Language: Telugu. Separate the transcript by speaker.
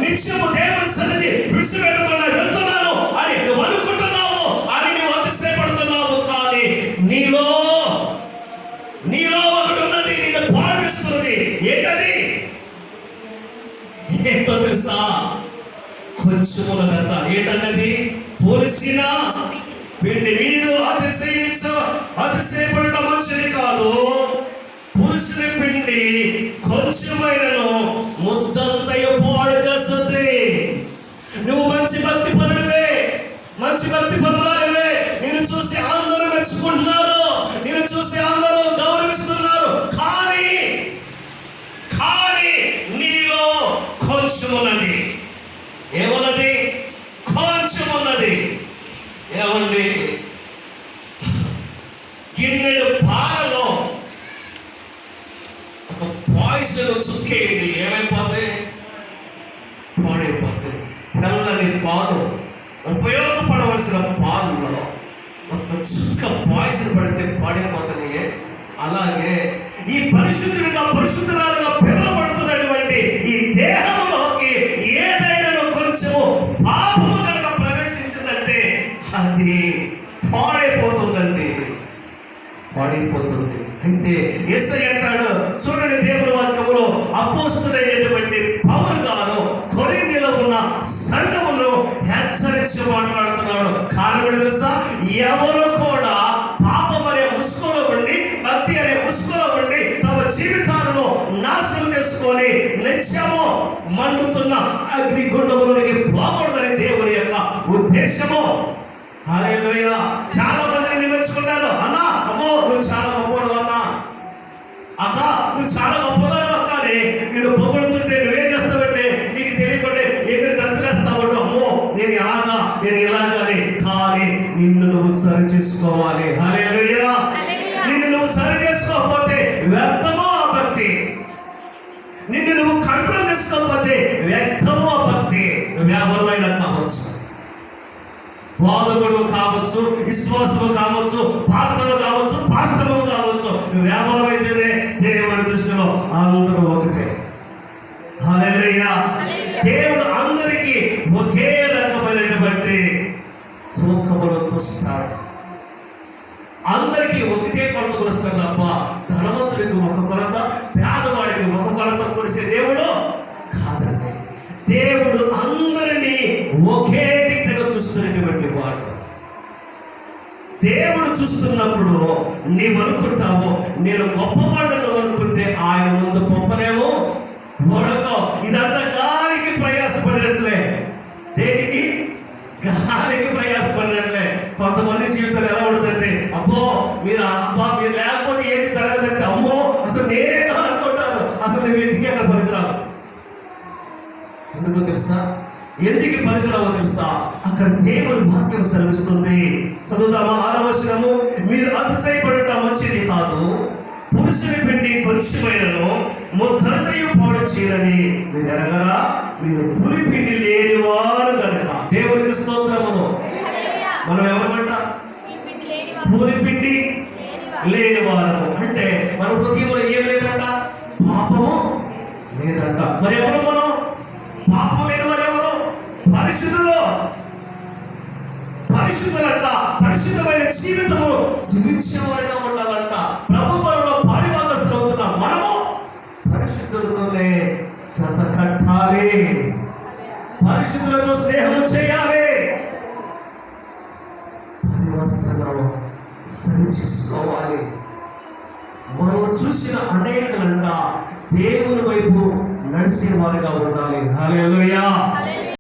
Speaker 1: నిత్యము దేవుని సన్నిధి విడిచిపెట్టకుండా వెళ్తున్నాను అని నువ్వు అనుకుంటున్నావు, అని నువ్వు అతిశయపడుతున్నావు. కానీ నీలో ఒకటి ఉన్నది, నిన్ను పాలిస్తున్నది. ఏంటో తెలుసా? కొంచెములదంట. ఏంటన్నది? పులిసిన పిండి. మీరు అతిశయపడటం మంచిది కాదు. పులిసిన పిండి కొంచెమైనను ముద్దంతయు పాడు చేస్తుంది. నువ్వు మంచి భక్తి పరుడివే, మంచి భక్తి పరురాలివే. నిన్ను చూసి అందరూ మెచ్చుకుంటున్నారు, నిన్ను చూసి అందరూ గౌరవిస్తున్నారు. కానీ నీలో కొంచెం ఉన్నది. ఏమున్నది? కొంచెం ఉన్నది. ఏమండి? గిన్నెడు పాలలో పాయసం చుక్కేయండి, ఏమైపోతాయి? పాడైపోతాయి. తెల్లని పాలు, ఉపయోగపడవలసిన పాలలో ఒక చుక్క పాయసం పడితే పాడైపోతాయి. అలాగే ఈ పరిశుద్ధురాలుగా పిలువబడుతున్నటువంటి ఈ దేహంలోకి ఏదైనా కొంచెము పాపము కనుక ప్రవేశించిందంటే అది పాడైపోతుందండి, పాడైపోతుంది. అయితే యేసయ్య అంటాడు, చూడండి దేవుని వాక్యములో అపోస్తలుడైనటువంటి పౌలు గారు కొరింథీలో ఉన్న సంఘమును హెచ్చరించి మాట్లాడుతున్నాడు. కారణం తెలుసా? ఎవరు కూడా పాపం అనే ముసుగులో ఉండి, భక్తి అనే ముసుగులో ఉండి తమ జీవితాలను నాశనం చేసుకొని నిత్యము మండుతున్న అగ్ని గుండములోనికి పోకూడదని దేవుని యొక్క ఉద్దేశము. హల్లెలూయా. చాలా మందిని మెచ్చుకున్నారు. అన్నా, అమ్మో నువ్వు చాలా గొప్పవాడు అన్నా, అక్క నువ్వు చాలా గొప్పదారు అక్క అని నేను పొగుడుతుంటే నువ్వేం చేస్తావంటే నీకు తెలియకుంటే ఎదురు గంతులేస్తావు. అమ్మో నేను ఇలాగా అని. కానీ నిన్ను నువ్వు సరి చేసుకోవాలి. హల్లెలూయా. నిన్ను నువ్వు సరి చేసుకోకపోతే వ్యర్థమో ఆ భక్తి. నిన్ను నువ్వు కంట్రోల్ చేసుకోకపోతే వ్యర్థమో ఆ భక్తి. వ్యాపారమైన కావచ్చు, బోధకుడు కావచ్చు, విశ్వాసము కావచ్చు, పాత్రలు కావచ్చు, పాస్టర్లు కావచ్చు. వ్యాపారం అయితేనే దేవుడి దృష్టిలో అందరూ ఒకటే. హల్లెలూయా. దేవుడు అందరికీ ఒకే రకమైనటువంటి తూకములు తోస్తాడు. అందరికీ ఒకటే కొలత కొలుస్తాడు తప్ప ధనవంతుడికి ఒక కొలత, పేదవాడికి ఒక కొలత కొలిసే దేవుడు కాదండి. దేవుడు అందరినీ ఒకే రీతిగా చూస్తున్నటువంటి వాడు. దేవుడు చూస్తున్నప్పుడు నీవు అనుకుంటావు నేను గొప్పవాడను అనుకుంటే ఆయన ముందు పొప్పలేము వడకో. ఇదంతా గాలికి ప్రయాసపడినట్లే. దేనికి? గాలికి ప్రయాసపడినట్లే. కొంతమంది జీవితాలు ఎలా ఉంటుందంటే, అబ్బో మీరు లేకపోతే ఏది జరగదంటే, అమ్మో అసలు నేనేనా అనుకుంటాను. అసలు నువ్వు ఎందుకు అక్కడ పనికిరావు. ఎందుకో తెలుసా? ఎందుకు పనికిరావో తెలుసా? అక్కడ దేవుడి వాక్యం సెలవిస్తుంది. చదువుతామా? 6వ వచనము, మీరు అతిశయపడటం మంచిది కాదు. పురుషుని పిండి కొంచెమైనను ముద్దంతయు పాడు చేయని మీరు ఎరగరా? మీరు పులి పిండి లేని వారు కనుక. దేవునికి స్తోత్రమును. మనం ఎవరమంట? పులి పిండి లేని వారు. అంటే మన హృదయంలో ఏం లేదంట? పాపము లేదంట. మరి ఎవరు మనం? పాపం లేని వారు ఎవరు? పరిశుద్ధులంట. పరిశుద్ధమైన జీవితము జీవించేవారిగా ఉండాలంట. ప్రభు బలలో పాలిభాగస్తులు అవుతున్న మనము పరిశుద్ధులతోనే జత కట్టాలి, పరిశుద్ధులతో స్నేహం చేయాలి, పరివర్తన సరి చేసుకోవాలి. మనం చూసిన అనేకులంట దేవుని వైపు నడిచే వారిగా ఉండాలి. హల్లెలూయా.